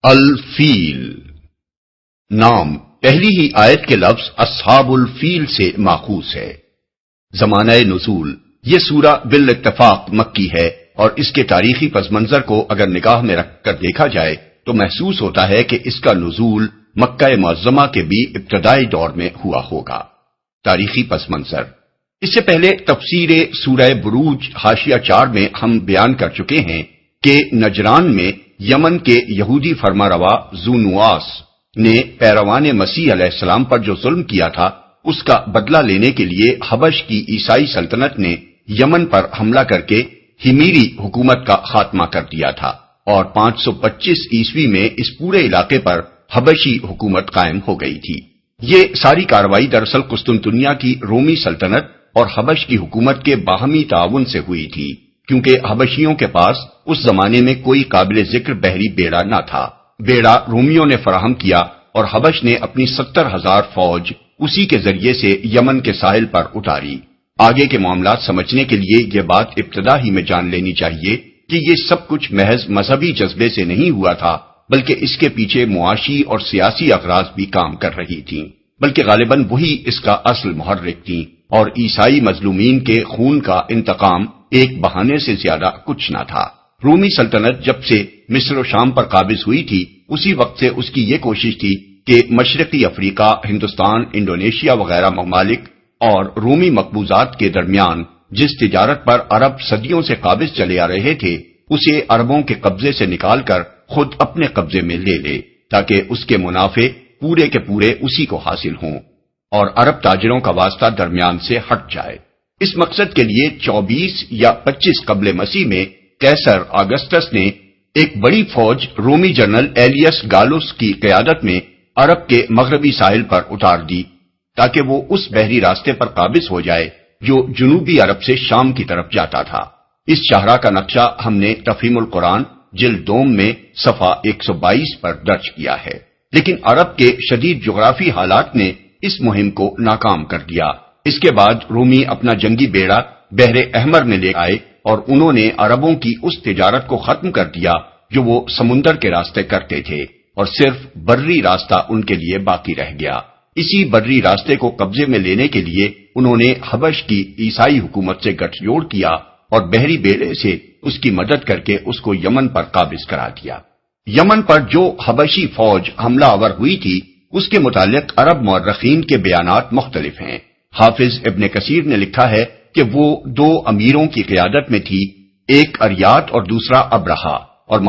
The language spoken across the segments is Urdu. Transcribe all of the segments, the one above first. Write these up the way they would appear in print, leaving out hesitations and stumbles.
الفیل نام پہلی ہی آیت کے لفظ اصحاب الفیل سے ماخوذ ہے۔ زمانہ نزول یہ سورہ بالاتفاق مکی ہے اور اس کے تاریخی پس منظر کو اگر نگاہ میں رکھ کر دیکھا جائے تو محسوس ہوتا ہے کہ اس کا نزول مکہ معظمہ کے بھی ابتدائی دور میں ہوا ہوگا۔ تاریخی پس منظر اس سے پہلے تفسیر سورہ بروج حاشیہ 4 میں ہم بیان کر چکے ہیں کہ نجران میں یمن کے یہودی فرمانروا ذو نواس نے پیروان مسیح علیہ السلام پر جو ظلم کیا تھا اس کا بدلہ لینے کے لیے حبش کی عیسائی سلطنت نے یمن پر حملہ کر کے ہمیری حکومت کا خاتمہ کر دیا تھا اور 525 عیسوی میں اس پورے علاقے پر حبشی حکومت قائم ہو گئی تھی۔ یہ ساری کارروائی دراصل قسطنطنیہ کی رومی سلطنت اور حبش کی حکومت کے باہمی تعاون سے ہوئی تھی، کیونکہ حبشیوں کے پاس اس زمانے میں کوئی قابل ذکر بحری بیڑا نہ تھا۔ بیڑا رومیوں نے فراہم کیا اور حبش نے اپنی 70,000 فوج اسی کے ذریعے سے یمن کے ساحل پر اتاری۔ آگے کے معاملات سمجھنے کے لیے یہ بات ابتدا ہی میں جان لینی چاہیے کہ یہ سب کچھ محض مذہبی جذبے سے نہیں ہوا تھا، بلکہ اس کے پیچھے معاشی اور سیاسی اغراض بھی کام کر رہی تھیں، بلکہ غالباً وہی اس کا اصل محرک تھیں، اور عیسائی مظلومین کے خون کا انتقام ایک بہانے سے زیادہ کچھ نہ تھا۔ رومی سلطنت جب سے مصر و شام پر قابض ہوئی تھی اسی وقت سے اس کی یہ کوشش تھی کہ مشرقی افریقہ، ہندوستان، انڈونیشیا وغیرہ ممالک اور رومی مقبوضات کے درمیان جس تجارت پر عرب صدیوں سے قابض چلے آ رہے تھے اسے عربوں کے قبضے سے نکال کر خود اپنے قبضے میں لے لے، تاکہ اس کے منافع پورے کے پورے اسی کو حاصل ہوں اور عرب تاجروں کا واسطہ درمیان سے ہٹ جائے۔ اس مقصد کے لیے 24 یا 25 قبل مسیح میں قیصر آگسٹس نے ایک بڑی فوج رومی جنرل ایلیس گالوس کی قیادت میں عرب کے مغربی ساحل پر اتار دی تاکہ وہ اس بحری راستے پر قابض ہو جائے جو جنوبی عرب سے شام کی طرف جاتا تھا۔ اس شاہراہ کا نقشہ ہم نے تفہیم القرآن جلد دوم میں صفحہ 122 پر درج کیا ہے، لیکن عرب کے شدید جغرافی حالات نے اس مہم کو ناکام کر دیا۔ اس کے بعد رومی اپنا جنگی بیڑا بحر احمر میں لے آئے اور انہوں نے عربوں کی اس تجارت کو ختم کر دیا جو وہ سمندر کے راستے کرتے تھے اور صرف بری راستہ ان کے لیے باقی رہ گیا۔ اسی بری راستے کو قبضے میں لینے کے لیے انہوں نے حبش کی عیسائی حکومت سے گٹھ جوڑ کیا اور بحری بیڑے سے اس کی مدد کر کے اس کو یمن پر قابض کرا دیا۔ یمن پر جو حبشی فوج حملہ آور ہوئی تھی اس کے متعلق عرب مورخین کے بیانات مختلف ہیں۔ حافظ ابن کثیر نے لکھا ہے کہ وہ 2 امیروں کی قیادت میں تھی، ایک اریات اور دوسرا ابرہا، اور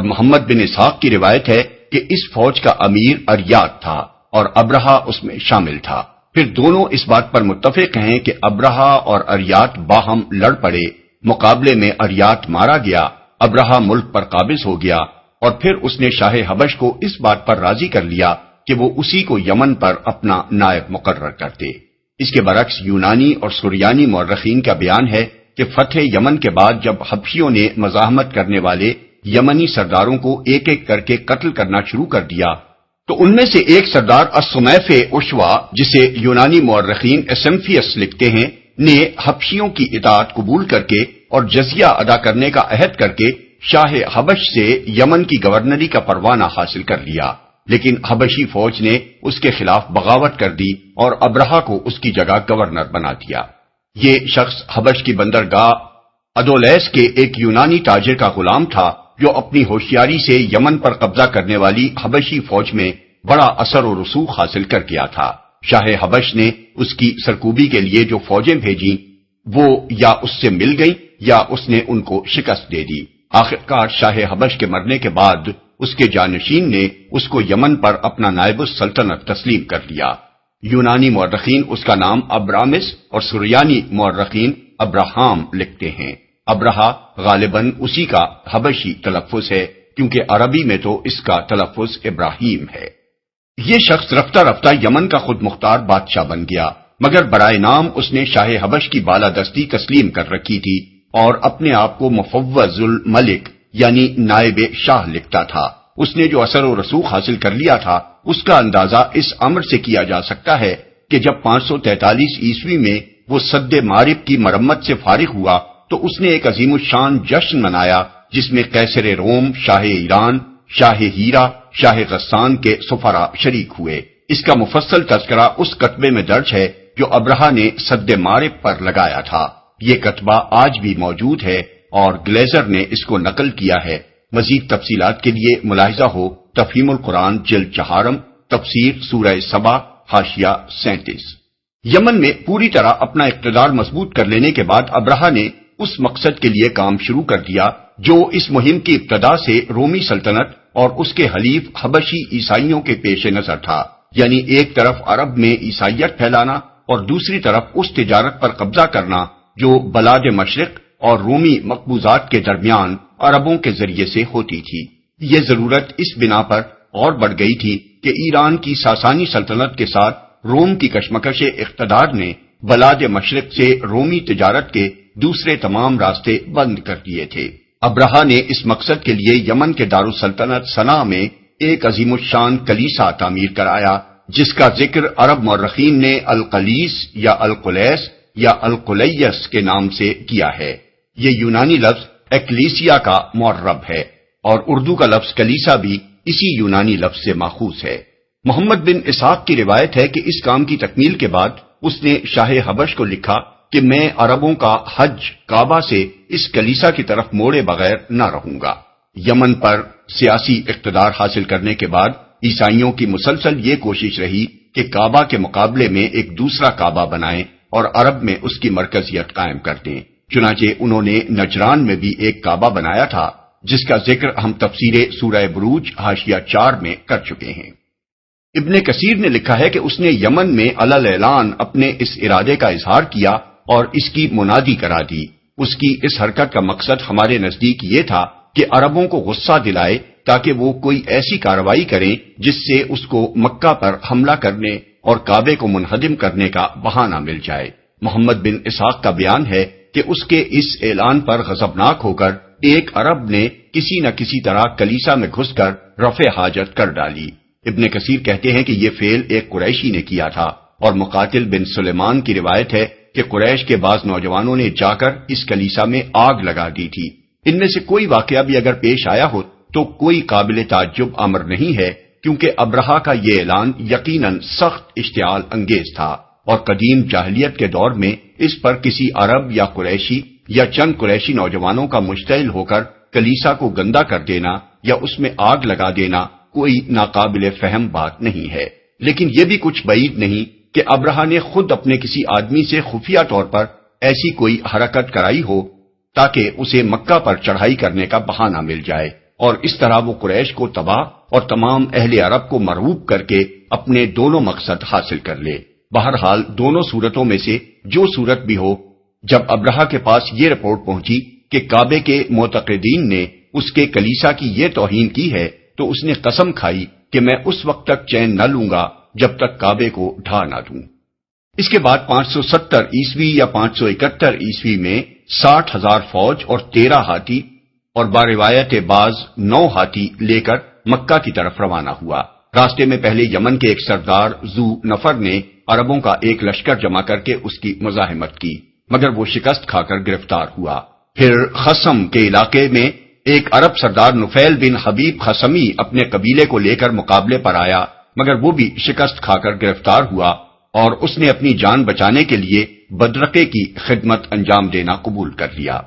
محمد بن اسحاق کی روایت ہے کہ اس فوج کا امیر اریات تھا اور ابرہا اس میں شامل تھا۔ پھر دونوں اس بات پر متفق ہیں کہ ابرہا اور اریات باہم لڑ پڑے، مقابلے میں اریات مارا گیا، ابرہا ملک پر قابض ہو گیا اور پھر اس نے شاہ حبش کو اس بات پر راضی کر لیا کہ وہ اسی کو یمن پر اپنا نائب مقرر کرتے۔ اس کے برعکس یونانی اور سریانی مورخین کا بیان ہے کہ فتح یمن کے بعد جب حبشیوں نے مزاحمت کرنے والے یمنی سرداروں کو ایک ایک کر کے قتل کرنا شروع کر دیا تو ان میں سے ایک سردار السمیف اشوا، جسے یونانی مورخین اسمفیس لکھتے ہیں، نے حبشیوں کی اطاعت قبول کر کے اور جزیہ ادا کرنے کا عہد کر کے شاہ حبش سے یمن کی گورنری کا پروانہ حاصل کر لیا، لیکن حبشی فوج نے اس کے خلاف بغاوت کر دی اور ابرہا کو اس کی جگہ گورنر بنا دیا۔ یہ شخص حبش کی بندرگاہ ادولیس کے ایک یونانی تاجر کا غلام تھا جو اپنی ہوشیاری سے یمن پر قبضہ کرنے والی حبشی فوج میں بڑا اثر و رسوخ حاصل کر گیا تھا۔ شاہ حبش نے اس کی سرکوبی کے لیے جو فوجیں بھیجیں وہ یا اس سے مل گئیں یا اس نے ان کو شکست دے دی۔ آخرکار شاہ حبش کے مرنے کے بعد اس کے جانشین نے اس کو یمن پر اپنا نائب السلطنت تسلیم کر لیا۔ یونانی مورخین اس کا نام ابرامس اور سریانی مورخین ابراہام لکھتے ہیں۔ ابرہا غالباً اسی کا حبشی تلفظ ہے کیونکہ عربی میں تو اس کا تلفظ ابراہیم ہے۔ یہ شخص رفتہ رفتہ یمن کا خود مختار بادشاہ بن گیا، مگر برائے نام اس نے شاہ حبش کی بالادستی تسلیم کر رکھی تھی اور اپنے آپ کو مفوض الملک یعنی نائب شاہ لکھتا تھا۔ اس نے جو اثر و رسوخ حاصل کر لیا تھا اس کا اندازہ اس امر سے کیا جا سکتا ہے کہ جب 543 عیسوی میں وہ سد معرب کی مرمت سے فارغ ہوا تو اس نے ایک عظیم الشان جشن منایا جس میں قیصر روم، شاہ ایران، شاہ ہیرا، شاہ غسان کے سفرا شریک ہوئے۔ اس کا مفصل تذکرہ اس کتبے میں درج ہے جو ابرہہ نے سد مارب پر لگایا تھا۔ یہ کتبہ آج بھی موجود ہے اور گلیزر نے اس کو نقل کیا ہے۔ مزید تفصیلات کے لیے ملاحظہ ہو تفہیم القرآن جلد 4، تفسیر سورہ سبا، حاشیہ 37۔ یمن میں پوری طرح اپنا اقتدار مضبوط کر لینے کے بعد ابرہہ نے اس مقصد کے لیے کام شروع کر دیا جو اس مہم کی ابتدا سے رومی سلطنت اور اس کے حلیف حبشی عیسائیوں کے پیش نظر تھا، یعنی ایک طرف عرب میں عیسائیت پھیلانا اور دوسری طرف اس تجارت پر قبضہ کرنا جو بلاد مشرق اور رومی مقبوضات کے درمیان عربوں کے ذریعے سے ہوتی تھی۔ یہ ضرورت اس بنا پر اور بڑھ گئی تھی کہ ایران کی ساسانی سلطنت کے ساتھ روم کی کشمکش اقتدار نے بلاد مشرق سے رومی تجارت کے دوسرے تمام راستے بند کر دیے تھے۔ ابرہہ نے اس مقصد کے لیے یمن کے دارالسلطنت صنعا میں ایک عظیم الشان کلیسا تعمیر کرایا جس کا ذکر عرب مورخین نے القلیس یا القلیس یا القلیس کے نام سے کیا ہے۔ یہ یونانی لفظ ایکلیسیا کا معرب ہے اور اردو کا لفظ کلیسا بھی اسی یونانی لفظ سے ماخوذ ہے۔ محمد بن اسحاق کی روایت ہے کہ اس کام کی تکمیل کے بعد اس نے شاہ حبش کو لکھا کہ میں عربوں کا حج کعبہ سے اس کلیسا کی طرف موڑے بغیر نہ رہوں گا۔ یمن پر سیاسی اقتدار حاصل کرنے کے بعد عیسائیوں کی مسلسل یہ کوشش رہی کہ کعبہ کے مقابلے میں ایک دوسرا کعبہ بنائیں اور عرب میں اس کی مرکزیت قائم کر دیں۔ چنانچہ انہوں نے نجران میں بھی ایک کعبہ بنایا تھا جس کا ذکر ہم تفسیر سورہ بروج حاشیہ 4 میں کر چکے ہیں۔ ابن کثیر نے لکھا ہے کہ اس نے یمن میں علی اعلان اپنے اس ارادے کا اظہار کیا اور اس کی منادی کرا دی۔ اس کی اس حرکت کا مقصد ہمارے نزدیک یہ تھا کہ عربوں کو غصہ دلائے تاکہ وہ کوئی ایسی کارروائی کریں جس سے اس کو مکہ پر حملہ کرنے اور کعبے کو منہدم کرنے کا بہانہ مل جائے۔ محمد بن اسحاق کا بیان ہے کہ اس کے اس اعلان پر غضبناک ہو کر ایک عرب نے کسی نہ کسی طرح کلیسا میں گھس کر رفع حاجت کر ڈالی۔ ابن کثیر کہتے ہیں کہ یہ فعل ایک قریشی نے کیا تھا اور مقاتل بن سلیمان کی روایت ہے کہ قریش کے بعض نوجوانوں نے جا کر اس کلیسا میں آگ لگا دی تھی۔ ان میں سے کوئی واقعہ بھی اگر پیش آیا ہو تو کوئی قابل تعجب امر نہیں ہے کیونکہ ابرہہ کا یہ اعلان یقیناً سخت اشتعال انگیز تھا اور قدیم جاہلیت کے دور میں اس پر کسی عرب یا قریشی یا چند قریشی نوجوانوں کا مشتعل ہو کر کلیسا کو گندا کر دینا یا اس میں آگ لگا دینا کوئی ناقابل فہم بات نہیں ہے۔ لیکن یہ بھی کچھ بعید نہیں کہ ابرہہ نے خود اپنے کسی آدمی سے خفیہ طور پر ایسی کوئی حرکت کرائی ہو تاکہ اسے مکہ پر چڑھائی کرنے کا بہانہ مل جائے اور اس طرح وہ قریش کو تباہ اور تمام اہل عرب کو مرعوب کر کے اپنے دونوں مقصد حاصل کر لے۔ بہرحال دونوں صورتوں میں سے جو صورت بھی ہو، جب ابرہہ کے پاس یہ رپورٹ پہنچی کہ کعبے کے معتقدین نے اس کے کلیسا کی یہ توہین کی ہے تو اس نے قسم کھائی کہ میں اس وقت تک چین نہ لوں گا جب تک کعبے کو ڈھا نہ دوں۔ اس کے بعد 570 عیسوی یا 571 عیسوی میں 60,000 فوج اور 13 ہاتھی اور باروایت بعض 9 ہاتھی لے کر مکہ کی طرف روانہ ہوا۔ راستے میں پہلے یمن کے ایک سردار ذو نفر نے عربوں کا ایک لشکر جمع کر کے اس کی مزاحمت کی مگر وہ شکست کھا کر گرفتار ہوا۔ پھر خصم کے علاقے میں ایک عرب سردار نفیل بن حبیب خصمی اپنے قبیلے کو لے کر مقابلے پر آیا مگر وہ بھی شکست کھا کر گرفتار ہوا اور اس نے اپنی جان بچانے کے لیے بدرقے کی خدمت انجام دینا قبول کر لیا۔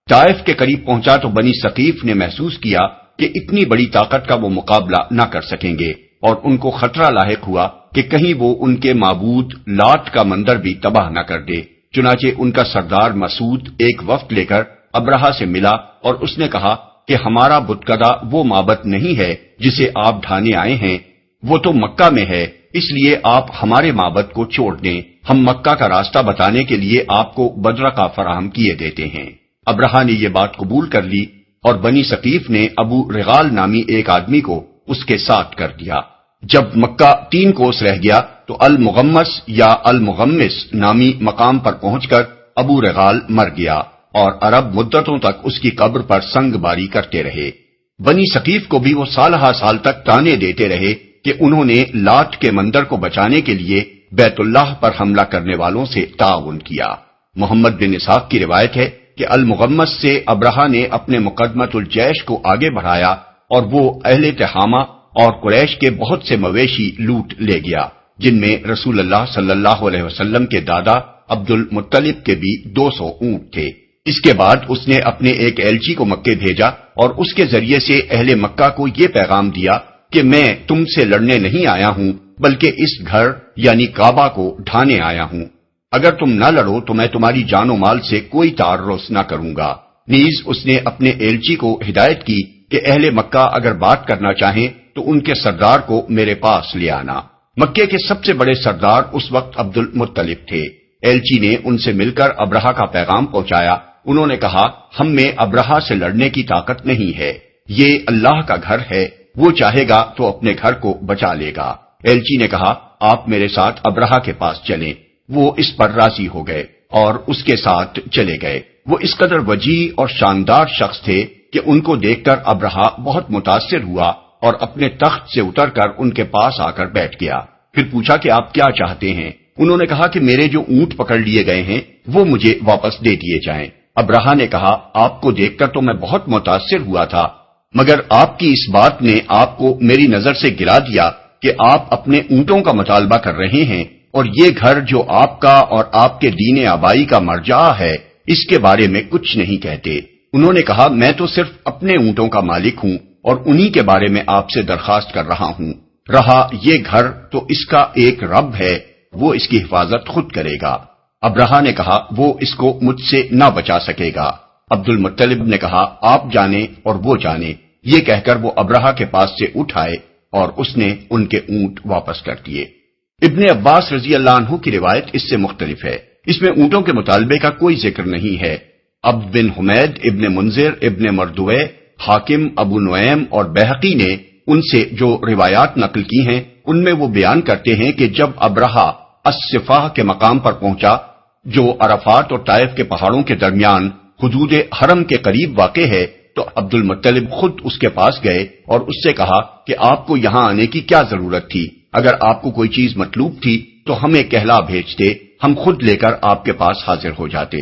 طائف کے قریب پہنچا تو بنی ثقیف نے محسوس کیا کہ اتنی بڑی طاقت کا وہ مقابلہ نہ کر سکیں گے اور ان کو خطرہ لاحق ہوا کہ کہیں وہ ان کے معبود لات کا مندر بھی تباہ نہ کر دے۔ چنانچہ ان کا سردار مسعود ایک وفد لے کر ابرہہ سے ملا اور اس نے کہا کہ ہمارا بتکدہ وہ معبد نہیں ہے جسے آپ ڈھانے آئے ہیں، وہ تو مکہ میں ہے، اس لیے آپ ہمارے معبد کو چھوڑ دیں، ہم مکہ کا راستہ بتانے کے لیے آپ کو بدرقہ فراہم کیے دیتے ہیں۔ ابرہہ نے یہ بات قبول کر لی اور بنی ثقیف نے ابو رغال نامی ایک آدمی کو اس کے ساتھ کر دیا۔ جب مکہ 3 کوس رہ گیا تو المغمس یا المغمس نامی مقام پر پہنچ کر ابو رغال مر گیا اور عرب مدتوں تک اس کی قبر پر سنگ باری کرتے رہے۔ بنی ثقیف کو بھی وہ سالہ سال تک تانے دیتے رہے کہ انہوں نے لات کے مندر کو بچانے کے لیے بیت اللہ پر حملہ کرنے والوں سے تعاون کیا۔ محمد بن اسحاق کی روایت ہے کہ المغمس سے ابرہہ نے اپنے مقدمۃ الجیش کو آگے بڑھایا اور وہ اہل تہامہ اور قریش کے بہت سے مویشی لوٹ لے گیا، جن میں رسول اللہ صلی اللہ علیہ وسلم کے دادا عبد المطلب کے بھی 200 اونٹ تھے۔ اس کے بعد اس نے اپنے ایک ایلچی کو مکے بھیجا اور اس کے ذریعے سے اہل مکہ کو یہ پیغام دیا کہ میں تم سے لڑنے نہیں آیا ہوں، بلکہ اس گھر یعنی کعبہ کو ڈھانے آیا ہوں۔ اگر تم نہ لڑو تو میں تمہاری جان و مال سے کوئی تعرض نہ کروں گا۔ نیز اس نے اپنے ایلچی کو ہدایت کی کہ اہل مکہ اگر بات کرنا چاہیں تو ان کے سردار کو میرے پاس لے آنا۔ مکے کے سب سے بڑے سردار اس وقت عبد المطلب تھے۔ ایلچی نے ان سے مل کر ابرہہ کا پیغام پہنچایا۔ انہوں نے کہا، ہم میں ابرہہ سے لڑنے کی طاقت نہیں ہے، یہ اللہ کا گھر ہے، وہ چاہے گا تو اپنے گھر کو بچا لے گا۔ ایلچی نے کہا، آپ میرے ساتھ ابرہہ کے پاس چلیں۔ وہ اس پر راضی ہو گئے اور اس کے ساتھ چلے گئے۔ وہ اس قدر وجیح اور شاندار شخص تھے کہ ان کو دیکھ کر ابرہہ بہت متاثر ہوا اور اپنے تخت سے اتر کر ان کے پاس آ کر بیٹھ گیا۔ پھر پوچھا کہ آپ کیا چاہتے ہیں؟ انہوں نے کہا کہ میرے جو اونٹ پکڑ لیے گئے ہیں وہ مجھے واپس دے دیے جائیں۔ ابرہہ نے کہا، آپ کو دیکھ کر تو میں بہت متاثر ہوا تھا، مگر آپ کی اس بات نے آپ کو میری نظر سے گرا دیا کہ آپ اپنے اونٹوں کا مطالبہ کر رہے ہیں، اور یہ گھر جو آپ کا اور آپ کے دین آبائی کا مرجع ہے اس کے بارے میں کچھ نہیں کہتے۔ انہوں نے کہا، میں تو صرف اپنے اونٹوں کا مالک ہوں اور انہی کے بارے میں آپ سے درخواست کر رہا ہوں۔ رہا یہ گھر تو اس کا ایک رب ہے، وہ اس کی حفاظت خود کرے گا۔ ابرہہ نے کہا، وہ اس کو مجھ سے نہ بچا سکے گا۔ عبد المطلب نے کہا، آپ جانیں اور وہ جانے۔ یہ کہہ کر وہ ابرہہ کے پاس سے اٹھ آئے اور اس نے ان کے اونٹ واپس کر دیے۔ ابن عباس رضی اللہ عنہ کی روایت اس سے مختلف ہے، اس میں اونٹوں کے مطالبے کا کوئی ذکر نہیں ہے۔ عبد بن حمید، ابن منذر، ابن مردوے، حاکم، ابو نعیم اور بہقی نے ان سے جو روایات نقل کی ہیں ان میں وہ بیان کرتے ہیں کہ جب ابرہہ الصفاح کے مقام پر پہنچا جو عرفات اور طائف کے پہاڑوں کے درمیان حدود حرم کے قریب واقع ہے، تو عبد المطلب خود اس کے پاس گئے اور اس سے کہا کہ آپ کو یہاں آنے کی کیا ضرورت تھی؟ اگر آپ کو کوئی چیز مطلوب تھی تو ہمیں کہلا بھیجتے، ہم خود لے کر آپ کے پاس حاضر ہو جاتے۔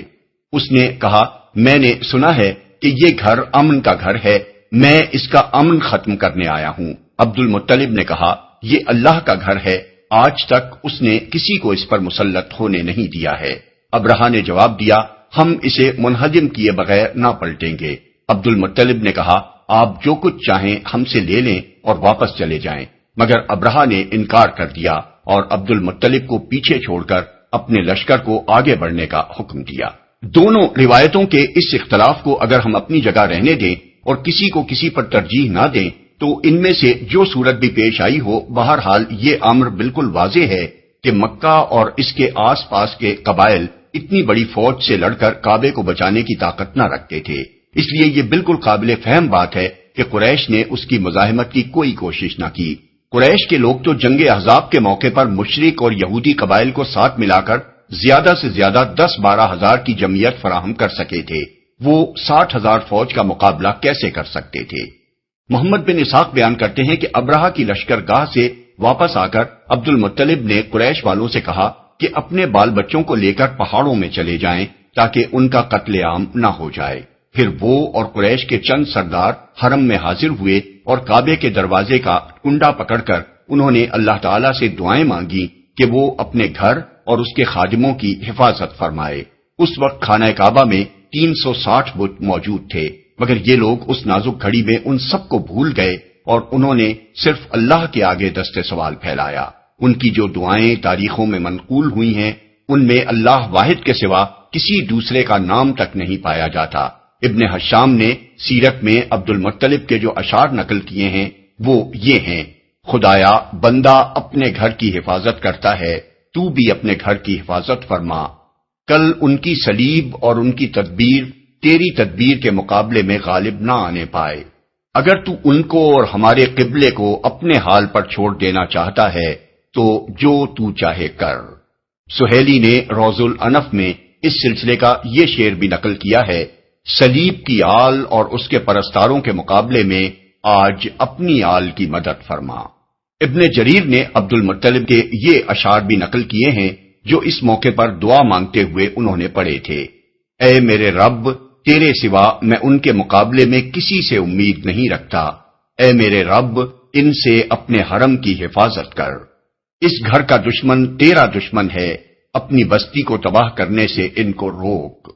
اس نے کہا، میں نے سنا ہے کہ یہ گھر امن کا گھر ہے، میں اس کا امن ختم کرنے آیا ہوں۔ عبد المطلب نے کہا، یہ اللہ کا گھر ہے، آج تک اس نے کسی کو اس پر مسلط ہونے نہیں دیا ہے۔ ابرہہ نے جواب دیا، ہم اسے منہدم کیے بغیر نہ پلٹیں گے۔ عبد المطلب نے کہا، آپ جو کچھ چاہیں ہم سے لے لیں اور واپس چلے جائیں، مگر ابرہہ نے انکار کر دیا اور عبد المطلب کو پیچھے چھوڑ کر اپنے لشکر کو آگے بڑھنے کا حکم دیا۔ دونوں روایتوں کے اس اختلاف کو اگر ہم اپنی جگہ رہنے دیں اور کسی کو کسی پر ترجیح نہ دیں تو ان میں سے جو صورت بھی پیش آئی ہو، بہرحال یہ امر بالکل واضح ہے کہ مکہ اور اس کے آس پاس کے قبائل اتنی بڑی فوج سے لڑ کر کعبے کو بچانے کی طاقت نہ رکھتے تھے۔ اس لیے یہ بالکل قابل فہم بات ہے کہ قریش نے اس کی مزاحمت کی کوئی کوشش نہ کی۔ قریش کے لوگ تو جنگ احزاب کے موقع پر مشرک اور یہودی قبائل کو ساتھ ملا کر زیادہ سے زیادہ 10-12 ہزار کی جمعیت فراہم کر سکے تھے، وہ 60,000 فوج کا مقابلہ کیسے کر سکتے تھے؟ محمد بن اسحاق بیان کرتے ہیں کہ ابرہہ کی لشکر گاہ سے واپس آ کر عبد المطلب نے قریش والوں سے کہا کہ اپنے بال بچوں کو لے کر پہاڑوں میں چلے جائیں تاکہ ان کا قتل عام نہ ہو جائے۔ پھر وہ اور قریش کے چند سردار حرم میں حاضر ہوئے اور کعبے کے دروازے کا کنڈا پکڑ کر انہوں نے اللہ تعالیٰ سے دعائیں مانگی کہ وہ اپنے گھر اور اس کے خادموں کی حفاظت فرمائے۔ اس وقت خانہ کعبہ میں 360 بت موجود تھے، مگر یہ لوگ اس نازک گھڑی میں ان سب کو بھول گئے اور انہوں نے صرف اللہ کے آگے دست سوال پھیلایا۔ ان کی جو دعائیں تاریخوں میں منقول ہوئی ہیں ان میں اللہ واحد کے سوا کسی دوسرے کا نام تک نہیں پایا جاتا۔ ابن حشام نے سیرت میں عبد المطلب کے جو اشعار نقل کیے ہیں وہ یہ ہیں، خدایا بندہ اپنے گھر کی حفاظت کرتا ہے، تو بھی اپنے گھر کی حفاظت فرما۔ کل ان کی صلیب اور ان کی تدبیر تیری تدبیر کے مقابلے میں غالب نہ آنے پائے۔ اگر تو ان کو اور ہمارے قبلے کو اپنے حال پر چھوڑ دینا چاہتا ہے تو جو تو چاہے کر۔ سہیلی نے روض الانف میں اس سلسلے کا یہ شعر بھی نقل کیا ہے، صلیب کی آل اور اس کے پرستاروں کے مقابلے میں آج اپنی آل کی مدد فرما۔ ابن جریر نے عبد المطلب کے یہ اشعار بھی نقل کیے ہیں جو اس موقع پر دعا مانگتے ہوئے انہوں نے پڑھے تھے، اے میرے رب، تیرے سوا میں ان کے مقابلے میں کسی سے امید نہیں رکھتا، اے میرے رب، ان سے اپنے حرم کی حفاظت کر، اس گھر کا دشمن تیرا دشمن ہے، اپنی بستی کو تباہ کرنے سے ان کو روک۔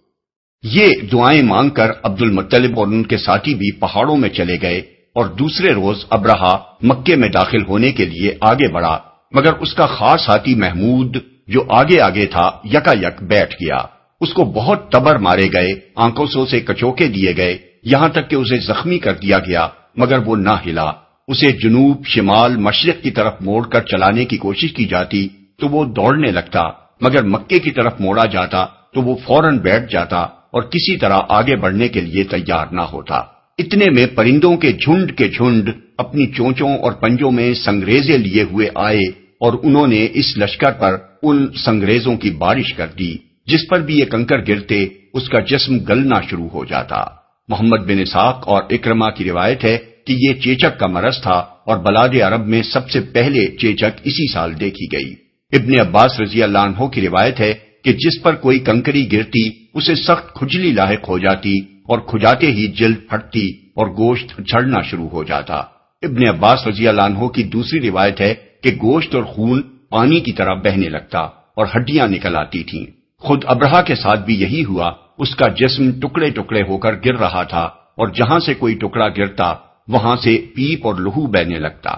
یہ دعائیں مانگ کر عبد المطلب اور ان کے ساتھی بھی پہاڑوں میں چلے گئے، اور دوسرے روز ابرہہ مکے میں داخل ہونے کے لیے آگے بڑھا، مگر اس کا خاص ساتھی محمود جو آگے آگے تھا یکا یک بیٹھ گیا۔ اس کو بہت تبر مارے گئے، آنکھوں سے کچوکے دیے گئے، یہاں تک کہ اسے زخمی کر دیا گیا، مگر وہ نہ ہلا۔ اسے جنوب، شمال، مشرق کی طرف موڑ کر چلانے کی کوشش کی جاتی تو وہ دوڑنے لگتا، مگر مکے کی طرف موڑا جاتا تو وہ فوراً بیٹھ جاتا اور کسی طرح آگے بڑھنے کے لیے تیار نہ ہوتا۔ اتنے میں پرندوں کے جھنڈ اپنی چونچوں اور پنجوں میں سنگریزے لیے ہوئے آئے، اور انہوں نے اس لشکر پر ان سنگریزوں کی بارش کر دی، جس پر بھی یہ کنکر گرتے اس کا جسم گلنا شروع ہو جاتا۔ محمد بن اسحاق اور اکرمہ کی روایت ہے کہ یہ چیچک کا مرض تھا، اور بلاد عرب میں سب سے پہلے چیچک اسی سال دیکھی گئی۔ ابن عباس رضی اللہ عنہ کی روایت ہے کہ جس پر کوئی کنکری گرتی اسے سخت کھجلی لاحق ہو جاتی، اور کھجاتے ہی جلد پھٹتی اور گوشت جھڑنا شروع ہو جاتا۔ ابن عباس رضی اللہ عنہ کی دوسری روایت ہے کہ گوشت اور خون پانی کی طرح بہنے لگتا اور ہڈیاں نکل آتی تھیں۔ خود ابرہہ کے ساتھ بھی یہی ہوا، اس کا جسم ٹکڑے ٹکڑے ہو کر گر رہا تھا، اور جہاں سے کوئی ٹکڑا گرتا وہاں سے پیپ اور لہو بہنے لگتا۔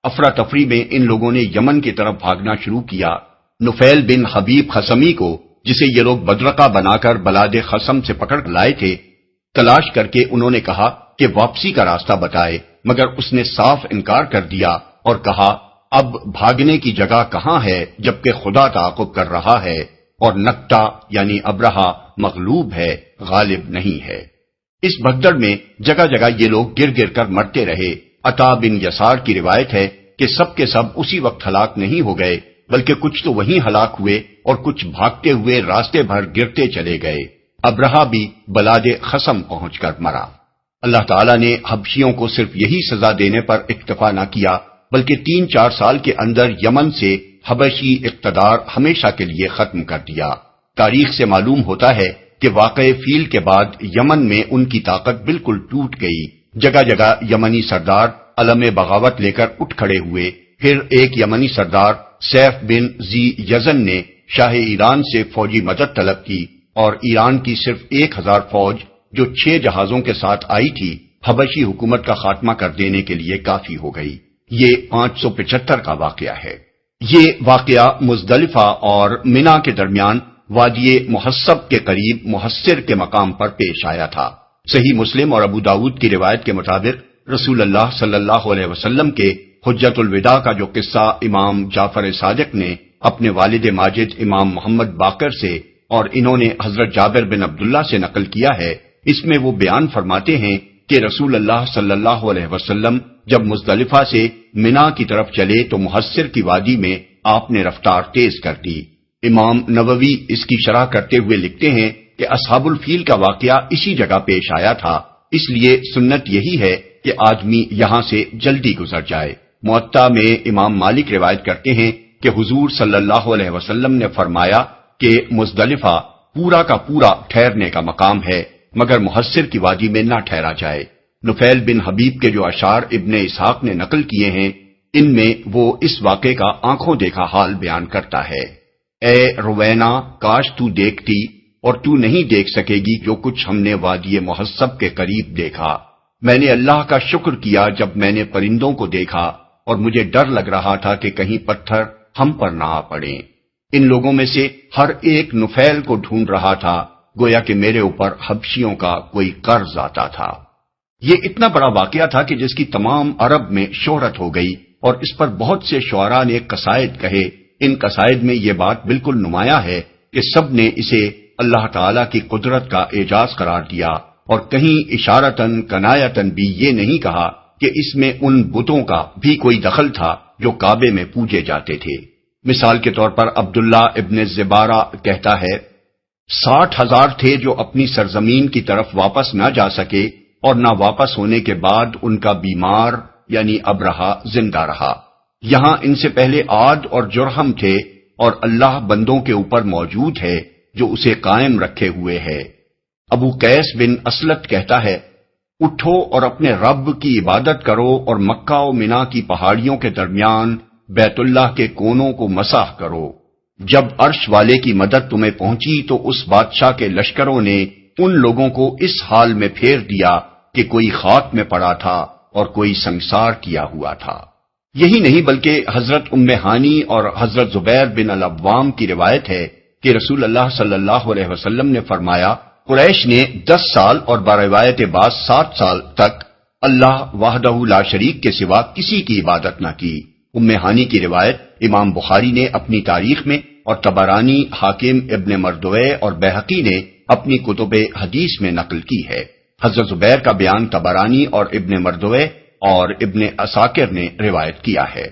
افراتفری میں ان لوگوں نے یمن کی طرف بھاگنا شروع کیا۔ نفیل بن حبیب خصمی کو، جسے یہ لوگ بدرقہ بنا کر بلاد خصم سے پکڑ لائے تھے، تلاش کر کے انہوں نے کہا کہ واپسی کا راستہ بتائے، مگر اس نے صاف انکار کر دیا اور کہا اب بھاگنے کی جگہ کہاں ہے جبکہ خدا تعاقب کر رہا ہے، اور نکٹا یعنی ابرہہ مغلوب ہے، غالب نہیں ہے۔ اس بھگدڑ میں جگہ جگہ یہ لوگ گر گر کر مرتے رہے۔ عطا بن یسار کی روایت ہے کہ سب کے سب اسی وقت ہلاک نہیں ہو گئے، بلکہ کچھ تو وہیں ہلاک ہوئے اور کچھ بھاگتے ہوئے راستے بھر گرتے چلے گئے۔ ابرہہ بھی بلاد خصم پہنچ کر مرا۔ اللہ تعالیٰ نے حبشیوں کو صرف یہی سزا دینے پر اکتفا نہ کیا، بلکہ 3-4 سال کے اندر یمن سے حبشی اقتدار ہمیشہ کے لیے ختم کر دیا۔ تاریخ سے معلوم ہوتا ہے کہ واقعہ فیل کے بعد یمن میں ان کی طاقت بالکل ٹوٹ گئی۔ جگہ جگہ یمنی سردار علم بغاوت لے کر اٹھ کھڑے ہوئے۔ پھر ایک یمنی سردار سیف بن ذی یزن نے شاہ ایران سے فوجی مدد طلب کی، اور ایران کی صرف 1000 فوج جو 6 جہازوں کے ساتھ آئی تھی، حبشی حکومت کا خاتمہ کر دینے کے لیے کافی ہو گئی۔ یہ 575 کا واقعہ ہے۔ یہ واقعہ مزدلفہ اور منا کے درمیان وادی محصب کے قریب محصر کے مقام پر پیش آیا تھا۔ صحیح مسلم اور ابو داؤد کی روایت کے مطابق رسول اللہ صلی اللہ علیہ وسلم کے حجت الوداع کا جو قصہ امام جعفر صادق نے اپنے والد ماجد امام محمد باقر سے اور انہوں نے حضرت جابر بن عبداللہ سے نقل کیا ہے، اس میں وہ بیان فرماتے ہیں کہ رسول اللہ صلی اللہ علیہ وسلم جب مزدلفہ سے منا کی طرف چلے تو محصر کی وادی میں آپ نے رفتار تیز کر دی۔ امام نووی اس کی شرح کرتے ہوئے لکھتے ہیں کہ اصحاب الفیل کا واقعہ اسی جگہ پیش آیا تھا، اس لیے سنت یہی ہے کہ آدمی یہاں سے جلدی گزر جائے۔ موطا میں امام مالک روایت کرتے ہیں کہ حضور صلی اللہ علیہ وسلم نے فرمایا کہ مزدلفہ پورا کا پورا ٹھہرنے کا مقام ہے، مگر محصر کی وادی میں نہ ٹھہرا جائے۔ نفیل بن حبیب کے جو اشعار ابن اسحاق نے نقل کیے ہیں، ان میں وہ اس واقعے کا آنکھوں دیکھا حال بیان کرتا ہے۔ اے روینا، کاش تو دیکھتی اور تو نہیں دیکھ سکے گی جو کچھ ہم نے وادی محصب کے قریب دیکھا۔ میں نے اللہ کا شکر کیا جب میں نے پرندوں کو دیکھا، اور مجھے ڈر لگ رہا تھا کہ کہیں پتھر ہم پر نہ آ پڑیں۔ ان لوگوں میں سے ہر ایک نفیل کو ڈھونڈ رہا تھا، گویا کہ میرے اوپر حبشیوں کا کوئی قرض آتا تھا۔ یہ اتنا بڑا واقعہ تھا کہ جس کی تمام عرب میں شہرت ہو گئی، اور اس پر بہت سے شعراء نے قصائد کہے۔ ان قصائد میں یہ بات بالکل نمایاں ہے کہ سب نے اسے اللہ تعالی کی قدرت کا اعجاز قرار دیا، اور کہیں اشارتاً کنایتاً بھی یہ نہیں کہا کہ اس میں ان بتوں کا بھی کوئی دخل تھا جو کعبے میں پوجے جاتے تھے۔ مثال کے طور پر عبداللہ ابن زبارہ کہتا ہے، 60,000 تھے جو اپنی سرزمین کی طرف واپس نہ جا سکے، اور نہ واپس ہونے کے بعد ان کا بیمار یعنی ابرہہ زندہ رہا۔ یہاں ان سے پہلے عاد اور جرہم تھے، اور اللہ بندوں کے اوپر موجود ہے جو اسے قائم رکھے ہوئے ہے۔ ابو قیس بن اسلت کہتا ہے، اٹھو اور اپنے رب کی عبادت کرو اور مکہ و منا کی پہاڑیوں کے درمیان بیت اللہ کے کونوں کو مسح کرو۔ جب عرش والے کی مدد تمہیں پہنچی تو اس بادشاہ کے لشکروں نے ان لوگوں کو اس حال میں پھیر دیا کہ کوئی خاک میں پڑا تھا اور کوئی سنگسار کیا ہوا تھا۔ یہی نہیں بلکہ حضرت ام ہانی اور حضرت زبیر بن العوام کی روایت ہے کہ رسول اللہ صلی اللہ علیہ وسلم نے فرمایا، قریش نے 10 سال اور بروایت بعض 7 سال تک اللہ وحدہ لا شریک کے سوا کسی کی عبادت نہ کی۔ ام ہانی کی روایت امام بخاری نے اپنی تاریخ میں اور طبرانی، حاکم، ابن مردوے اور بیہقی نے اپنی کتب حدیث میں نقل کی ہے۔ حضرت زبیر کا بیان طبرانی اور ابن مردوے اور ابن عساکر نے روایت کیا ہے،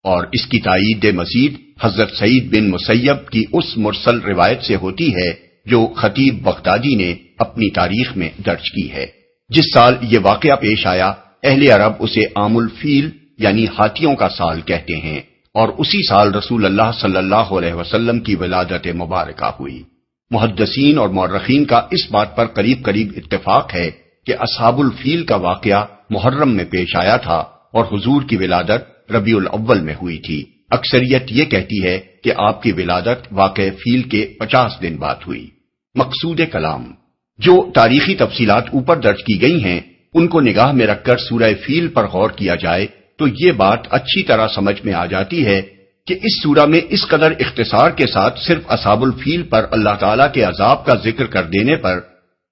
اور اس کی تائید مزید حضرت سعید بن مسیب کی اس مرسل روایت سے ہوتی ہے جو خطیب بغدادی نے اپنی تاریخ میں درج کی ہے۔ جس سال یہ واقعہ پیش آیا، اہل عرب اسے عام الفیل یعنی ہاتھیوں کا سال کہتے ہیں، اور اسی سال رسول اللہ صلی اللہ علیہ وسلم کی ولادت مبارکہ ہوئی۔ محدثین اور مورخین کا اس بات پر قریب قریب اتفاق ہے کہ اصحاب الفیل کا واقعہ محرم میں پیش آیا تھا اور حضور کی ولادت ربیع الاول میں ہوئی تھی۔ اکثریت یہ کہتی ہے کہ آپ کی ولادت واقع فیل کے 50 دن بعد ہوئی۔ مقصود کلام، جو تاریخی تفصیلات اوپر درج کی گئی ہیں ان کو نگاہ میں رکھ کر سورہ فیل پر غور کیا جائے تو یہ بات اچھی طرح سمجھ میں آ جاتی ہے کہ اس سورہ میں اس قدر اختصار کے ساتھ صرف اصحاب الفیل پر اللہ تعالیٰ کے عذاب کا ذکر کر دینے پر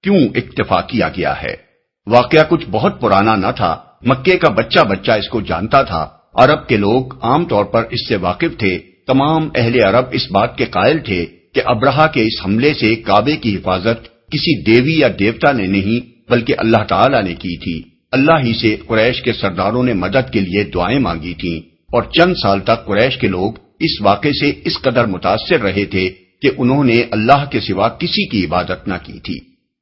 کیوں اکتفا کیا گیا ہے۔ واقعہ کچھ بہت پرانا نہ تھا، مکے کا بچہ بچہ اس کو جانتا تھا، عرب کے لوگ عام طور پر اس سے واقف تھے۔ تمام اہل عرب اس بات کے قائل تھے کہ ابرہہ کے اس حملے سے کعبے کی حفاظت کسی دیوی یا دیوتا نے نہیں بلکہ اللہ تعالیٰ نے کی تھی۔ اللہ ہی سے قریش کے سرداروں نے مدد کے لیے دعائیں مانگی تھیں، اور چند سال تک قریش کے لوگ اس واقعے سے اس قدر متاثر رہے تھے کہ انہوں نے اللہ کے سوا کسی کی عبادت نہ کی تھی۔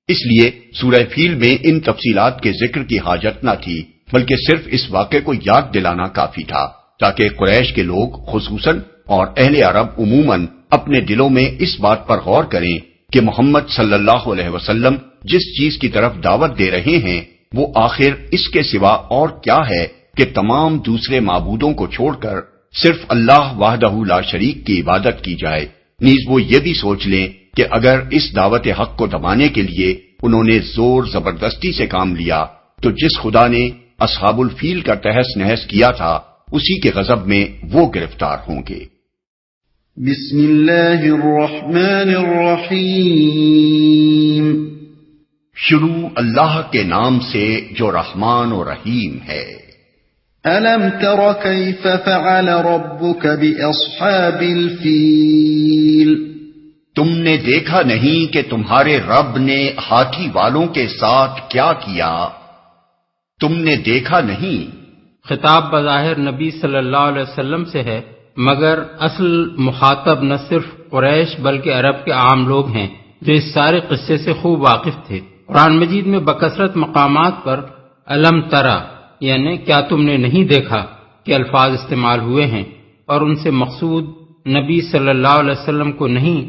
اس لیے سورہ فیل میں ان تفصیلات کے ذکر کی حاجت نہ تھی، بلکہ صرف اس واقعے کو یاد دلانا کافی تھا تاکہ قریش کے لوگ خصوصاً اور اہل عرب عموماً اپنے دلوں میں اس بات پر غور کریں کہ محمد صلی اللہ علیہ وسلم جس چیز کی طرف دعوت دے رہے ہیں وہ آخر اس کے سوا اور کیا ہے کہ تمام دوسرے معبودوں کو چھوڑ کر صرف اللہ وحدہ لا شریک کی عبادت کی جائے۔ نیز وہ یہ بھی سوچ لیں کہ اگر اس دعوت حق کو دبانے کے لیے انہوں نے زور زبردستی سے کام لیا تو جس خدا نے اصحاب الفیل کا تہس نہس کیا تھا اسی کے غضب میں وہ گرفتار ہوں گے۔ بسم اللہ الرحمن الرحیم۔ شروع اللہ کے نام سے جو رحمان و رحیم ہے۔ أَلَمْ تَرَ كَيْفَ فَعَلَ رَبُّكَ بِأَصْحَابِ الْفِيلِ؟ تم نے دیکھا نہیں کہ تمہارے رب نے ہاتھی والوں کے ساتھ کیا کیا؟ تم نے دیکھا نہیں۔ خطاب بظاہر نبی صلی اللہ علیہ وسلم سے ہے، مگر اصل مخاطب نہ صرف قریش بلکہ عرب کے عام لوگ ہیں جو اس سارے قصے سے خوب واقف تھے۔ قرآن مجید میں بکثرت مقامات پر الم ترا یعنی کیا تم نے نہیں دیکھا کہ الفاظ استعمال ہوئے ہیں، اور ان سے مقصود نبی صلی اللہ علیہ وسلم کو نہیں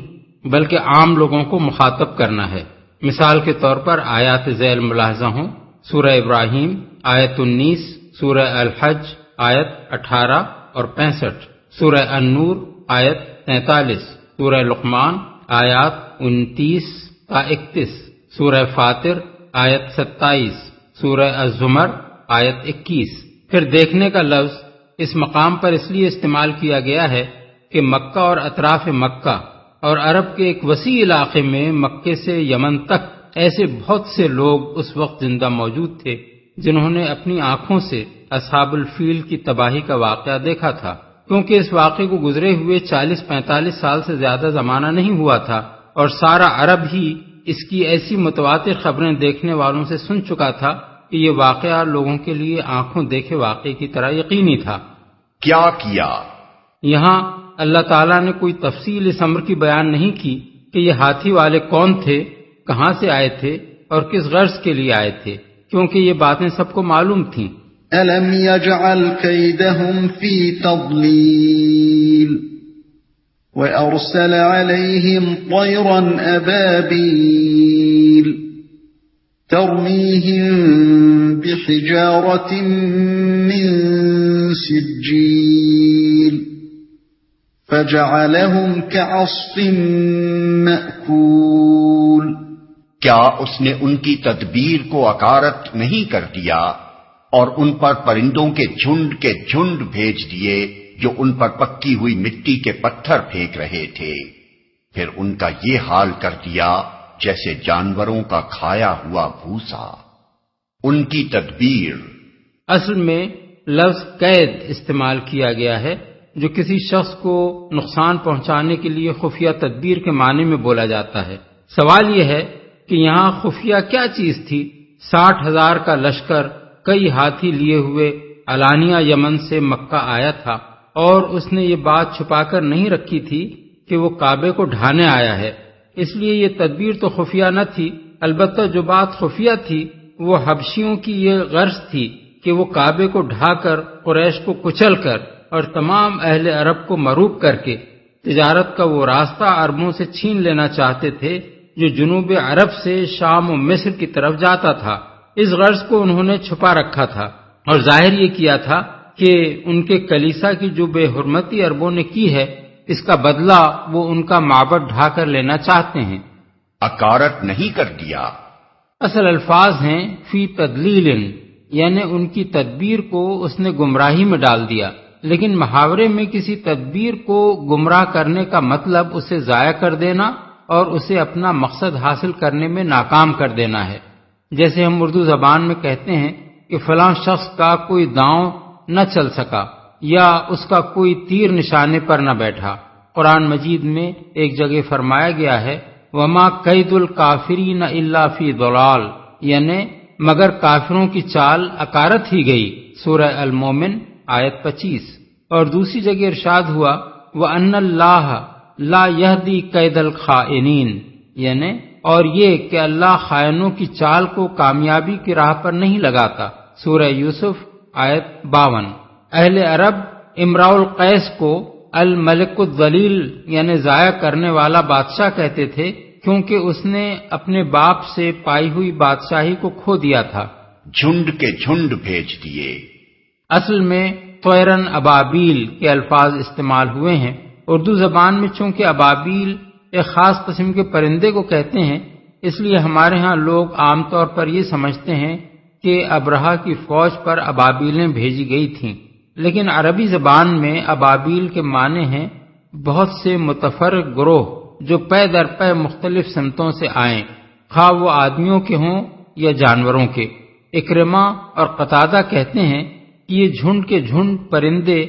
بلکہ عام لوگوں کو مخاطب کرنا ہے۔ مثال کے طور پر آیات ذیل ملاحظہ ہوں، سورہ ابراہیم آیت 19، سورہ الحج آیت 18 اور 65، سورہ النور آیت 43، سورہ لقمان آیات 29 تا 31، سورہ فاطر آیت 27، سورہ الزمر آیت 21۔ پھر دیکھنے کا لفظ اس مقام پر اس لیے استعمال کیا گیا ہے کہ مکہ اور اطراف مکہ اور عرب کے ایک وسیع علاقے میں مکے سے یمن تک ایسے بہت سے لوگ اس وقت زندہ موجود تھے جنہوں نے اپنی آنکھوں سے اصحاب الفیل کی تباہی کا واقعہ دیکھا تھا۔ کیونکہ اس واقعے کو گزرے ہوئے 40-45 سال سے زیادہ زمانہ نہیں ہوا تھا، اور سارا عرب ہی اس کی ایسی متواتر خبریں دیکھنے والوں سے سن چکا تھا کہ یہ واقعہ لوگوں کے لیے آنکھوں دیکھے واقعے کی طرح یقینی تھا۔ کیا کیا؟ یہاں اللہ تعالیٰ نے کوئی تفصیل اس امر کی بیان نہیں کی کہ یہ ہاتھی والے کون تھے، کہاں سے آئے تھے اور کس غرض کے لیے آئے تھے، کیونکہ یہ باتیں سب کو معلوم تھیں۔ أَلَمْ يَجْعَلْ كَيْدَهُمْ فِي تَضْلِيلٍ وَأَرْسَلَ عَلَيْهِمْ طَيْرًا أَبَابِيلَ ترميهم بحجارة من سجيل فجعلهم كعصف مأكول کیا اس نے ان کی تدبیر کو اکارت نہیں کر دیا اور ان پر پرندوں کے جھنڈ بھیج دیے جو ان پر پکی ہوئی مٹی کے پتھر پھینک رہے تھے، پھر ان کا یہ حال کر دیا جیسے جانوروں کا کھایا ہوا بھوسا۔ ان کی تدبیر اصل میں لفظ قید استعمال کیا گیا ہے جو کسی شخص کو نقصان پہنچانے کے لیے خفیہ تدبیر کے معنی میں بولا جاتا ہے۔ سوال یہ ہے کہ یہاں خفیہ کیا چیز تھی؟ 60,000 کا لشکر کئی ہاتھی لیے ہوئے علانیہ یمن سے مکہ آیا تھا، اور اس نے یہ بات چھپا کر نہیں رکھی تھی کہ وہ کعبے کو ڈھانے آیا ہے، اس لیے یہ تدبیر تو خفیہ نہ تھی۔ البتہ جو بات خفیہ تھی وہ حبشیوں کی یہ غرض تھی کہ وہ کعبے کو ڈھا کر قریش کو کچل کر اور تمام اہل عرب کو مروب کر کے تجارت کا وہ راستہ عربوں سے چھین لینا چاہتے تھے جو جنوب عرب سے شام و مصر کی طرف جاتا تھا۔ اس غرض کو انہوں نے چھپا رکھا تھا اور ظاہر یہ کیا تھا کہ ان کے کلیسا کی جو بے حرمتی عربوں نے کی ہے اس کا بدلہ وہ ان کا معبد ڈھا کر لینا چاہتے ہیں۔ اکارت نہیں کر دیا، اصل الفاظ ہیں فی تدلیل، یعنی ان کی تدبیر کو اس نے گمراہی میں ڈال دیا، لیکن محاورے میں کسی تدبیر کو گمراہ کرنے کا مطلب اسے ضائع کر دینا اور اسے اپنا مقصد حاصل کرنے میں ناکام کر دینا ہے۔ جیسے ہم اردو زبان میں کہتے ہیں کہ فلاں شخص کا کوئی داؤں نہ چل سکا یا اس کا کوئی تیر نشانے پر نہ بیٹھا۔ قرآن مجید میں ایک جگہ فرمایا گیا ہے وما قید الکافرین الا فی ضلال، یعنی مگر کافروں کی چال اکارت ہی گئی، سورہ المومن آیت 25۔ اور دوسری جگہ ارشاد ہوا وَأَنَّ اللَّهَ لَا يَهْدِي قَيْدَ الْخَائِنِينَ، یعنی اور یہ کہ اللہ خائنوں کی چال کو کامیابی کی راہ پر نہیں لگاتا، سورہ یوسف آیت 52۔ اہل عرب امراء القیس کو الملک الذلیل یعنی ضائع کرنے والا بادشاہ کہتے تھے، کیونکہ اس نے اپنے باپ سے پائی ہوئی بادشاہی کو کھو دیا تھا۔ جھنڈ بھیج دیے، اصل میں طیرن ابابیل کے الفاظ استعمال ہوئے ہیں۔ اردو زبان میں چونکہ ابابیل ایک خاص قسم کے پرندے کو کہتے ہیں، اس لیے ہمارے ہاں لوگ عام طور پر یہ سمجھتے ہیں کہ ابرہہ کی فوج پر ابابیلیں بھیجی گئی تھیں، لیکن عربی زبان میں ابابیل کے معنی ہیں بہت سے متفرق گروہ جو پے در پے مختلف سمتوں سے آئیں، خواہ وہ آدمیوں کے ہوں یا جانوروں کے۔ اکرمہ اور قتادہ کہتے ہیں کہ یہ جھنڈ کے جھنڈ پرندے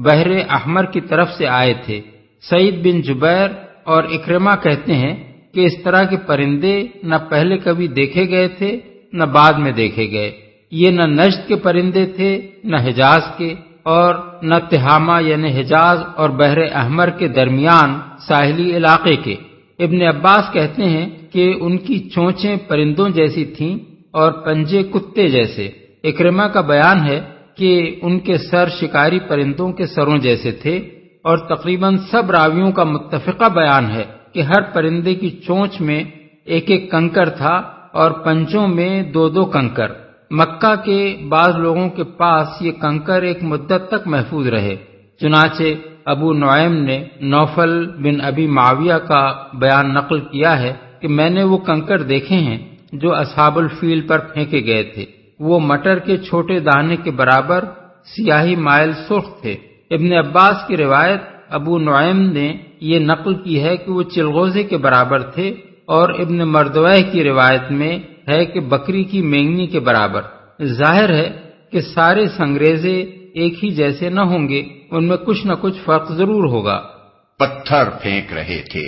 بحر احمر کی طرف سے آئے تھے۔ سعید بن جبیر اور اکرمہ کہتے ہیں کہ اس طرح کے پرندے نہ پہلے کبھی دیکھے گئے تھے نہ بعد میں دیکھے گئے، یہ نہ نجد کے پرندے تھے نہ حجاز کے، اور نہ تہامہ یعنی حجاز اور بحر احمر کے درمیان ساحلی علاقے کے۔ ابن عباس کہتے ہیں کہ ان کی چونچیں پرندوں جیسی تھیں اور پنجے کتے جیسے۔ اکرمہ کا بیان ہے کہ ان کے سر شکاری پرندوں کے سروں جیسے تھے، اور تقریباً سب راویوں کا متفقہ بیان ہے کہ ہر پرندے کی چونچ میں ایک ایک کنکر تھا اور پنجوں میں 2 کنکر۔ مکہ کے بعض لوگوں کے پاس یہ کنکر ایک مدت تک محفوظ رہے، چنانچہ ابو نعیم نے نوفل بن ابی معاویہ کا بیان نقل کیا ہے کہ میں نے وہ کنکر دیکھے ہیں جو اصحاب الفیل پر پھینکے گئے تھے، وہ مٹر کے چھوٹے دانے کے برابر سیاہی مائل سرخ تھے۔ ابن عباس کی روایت ابو نعیم نے یہ نقل کی ہے کہ وہ چلغوزے کے برابر تھے، اور ابن مردویہ کی روایت میں ہے کہ بکری کی مینگنی کے برابر۔ ظاہر ہے کہ سارے سنگریزے ایک ہی جیسے نہ ہوں گے، ان میں کچھ نہ کچھ فرق ضرور ہوگا۔ پتھر پھینک رہے تھے،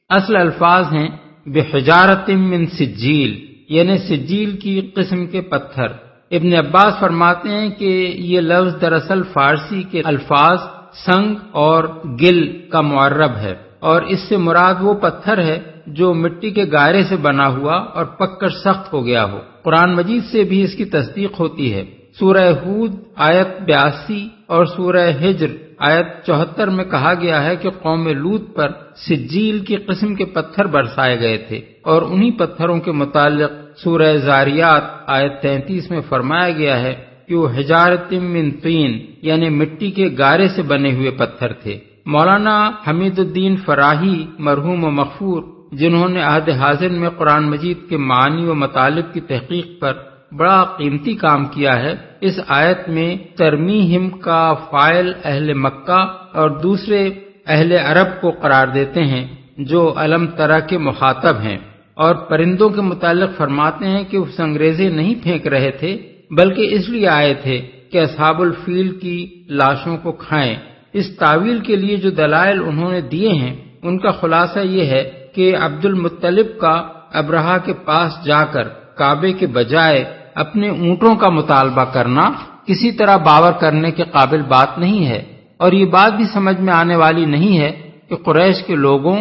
اصل الفاظ ہیں بحجارت من سجیل، یعنی سجیل کی قسم کے پتھر۔ ابن عباس فرماتے ہیں کہ یہ لفظ دراصل فارسی کے الفاظ سنگ اور گل کا معرب ہے، اور اس سے مراد وہ پتھر ہے جو مٹی کے گارے سے بنا ہوا اور پک کر سخت ہو گیا ہو۔ قرآن مجید سے بھی اس کی تصدیق ہوتی ہے۔ سورہ ہود آیت 82 اور سورہ ہجر آیت 74 میں کہا گیا ہے کہ قوم لوط پر سجیل کی قسم کے پتھر برسائے گئے تھے، اور انہی پتھروں کے متعلق سورہ زاریات آیت 33 میں فرمایا گیا ہے کہ وہ حجارت من طین یعنی مٹی کے گارے سے بنے ہوئے پتھر تھے۔ مولانا حمید الدین فراہی مرحوم و مغفور، جنہوں نے عہد حاضر میں قرآن مجید کے معنی و مطالب کی تحقیق پر بڑا قیمتی کام کیا ہے، اس آیت میں ترمیہم کا فاعل اہل مکہ اور دوسرے اہل عرب کو قرار دیتے ہیں جو علم ترا کے مخاطب ہیں، اور پرندوں کے متعلق فرماتے ہیں کہ وہ سنگریزے نہیں پھینک رہے تھے بلکہ اس لیے آئے تھے کہ اصحاب الفیل کی لاشوں کو کھائیں۔ اس تعویل کے لیے جو دلائل انہوں نے دیے ہیں ان کا خلاصہ یہ ہے کہ عبد المطلب کا ابرہہ کے پاس جا کر کعبے کے بجائے اپنے اونٹوں کا مطالبہ کرنا کسی طرح باور کرنے کے قابل بات نہیں ہے، اور یہ بات بھی سمجھ میں آنے والی نہیں ہے کہ قریش کے لوگوں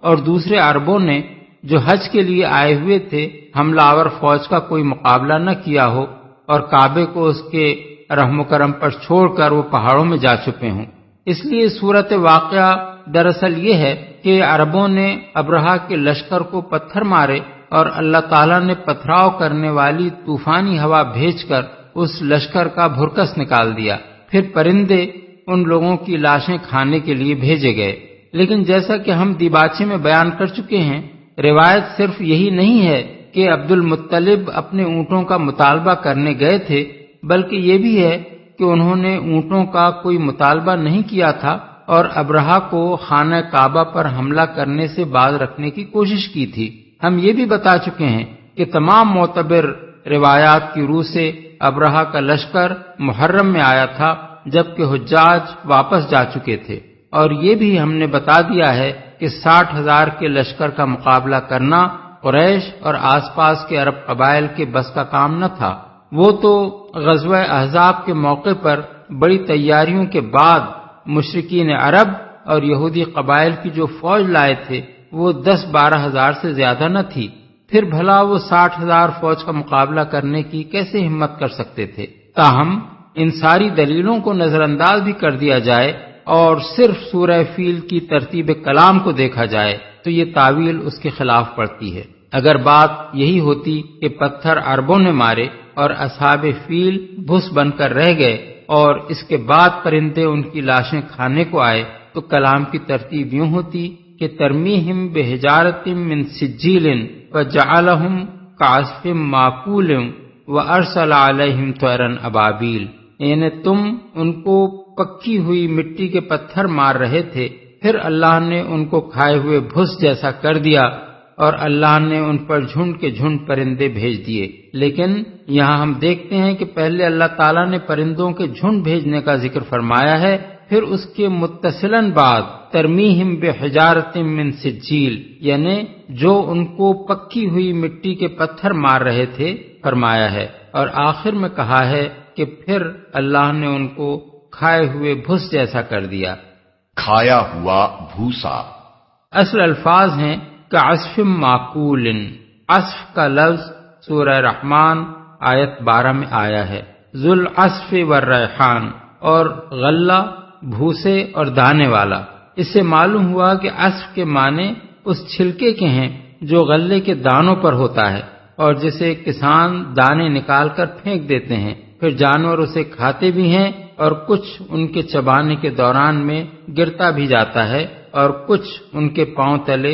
اور دوسرے عربوں نے جو حج کے لیے آئے ہوئے تھے حملہ آور فوج کا کوئی مقابلہ نہ کیا ہو اور کعبے کو اس کے رحم و کرم پر چھوڑ کر وہ پہاڑوں میں جا چھپے ہوں۔ اس لیے صورت واقعہ دراصل یہ ہے کہ عربوں نے ابرہہ کے لشکر کو پتھر مارے اور اللہ تعالیٰ نے پتھراؤ کرنے والی طوفانی ہوا بھیج کر اس لشکر کا بھرکس نکال دیا، پھر پرندے ان لوگوں کی لاشیں کھانے کے لیے بھیجے گئے۔ لیکن جیسا کہ ہم دیباچے میں بیان کر چکے ہیں، روایت صرف یہی نہیں ہے کہ عبد المطلب اپنے اونٹوں کا مطالبہ کرنے گئے تھے، بلکہ یہ بھی ہے کہ انہوں نے اونٹوں کا کوئی مطالبہ نہیں کیا تھا اور ابرہہ کو خانہ کعبہ پر حملہ کرنے سے باز رکھنے کی کوشش کی تھی۔ ہم یہ بھی بتا چکے ہیں کہ تمام معتبر روایات کی روح سے ابرہہ کا لشکر محرم میں آیا تھا جبکہ حجاج واپس جا چکے تھے، اور یہ بھی ہم نے بتا دیا ہے کہ 60,000 کے لشکر کا مقابلہ کرنا قریش اور آس پاس کے عرب قبائل کے بس کا کام نہ تھا۔ وہ تو غزوہ احزاب کے موقع پر بڑی تیاریوں کے بعد مشرکین عرب اور یہودی قبائل کی جو فوج لائے تھے وہ 10-12 ہزار سے زیادہ نہ تھی، پھر بھلا وہ 60,000 فوج کا مقابلہ کرنے کی کیسے ہمت کر سکتے تھے؟ تاہم ان ساری دلیلوں کو نظر انداز بھی کر دیا جائے اور صرف سورہ فیل کی ترتیب کلام کو دیکھا جائے تو یہ تعویل اس کے خلاف پڑتی ہے۔ اگر بات یہی ہوتی کہ پتھر عربوں نے مارے اور اصحاب فیل بھس بن کر رہ گئے اور اس کے بعد پرندے ان کی لاشیں کھانے کو آئے تو کلام کی ترتیب یوں ہوتی کہ ترمیہم بحجارت من سجیل وجعلہم کعصف معقول وارسل علیہم طیرا ابابیل، یعنی تم ان کو پکی ہوئی مٹی کے پتھر مار رہے تھے، پھر اللہ نے ان کو کھائے ہوئے بھس جیسا کر دیا اور اللہ نے ان پر جھنڈ کے جھنڈ پرندے بھیج دیے۔ لیکن یہاں ہم دیکھتے ہیں کہ پہلے اللہ تعالیٰ نے پرندوں کے جھنڈ بھیجنے کا ذکر فرمایا ہے، پھر اس کے متصلاً بعد ترمیہم بحجارت من سجیل یعنی جو ان کو پکی ہوئی مٹی کے پتھر مار رہے تھے فرمایا ہے، اور آخر میں کہا ہے کہ پھر اللہ نے ان کو کھائے ہوئے بھس جیسا کر دیا۔ کھایا ہوا بھوسا اصل الفاظ ہیں کعصف معقول۔ عصف کا لفظ سورہ رحمان آیت 12 میں آیا ہے، ذوالعصف والریحان، اور غلہ بھوسے اور دانے والا۔ اس سے معلوم ہوا کہ عصف کے معنی اس چھلکے کے ہیں جو غلے کے دانوں پر ہوتا ہے اور جسے کسان دانے نکال کر پھینک دیتے ہیں، پھر جانور اسے کھاتے بھی ہیں اور کچھ ان کے چبانے کے دوران میں گرتا بھی جاتا ہے اور کچھ ان کے پاؤں تلے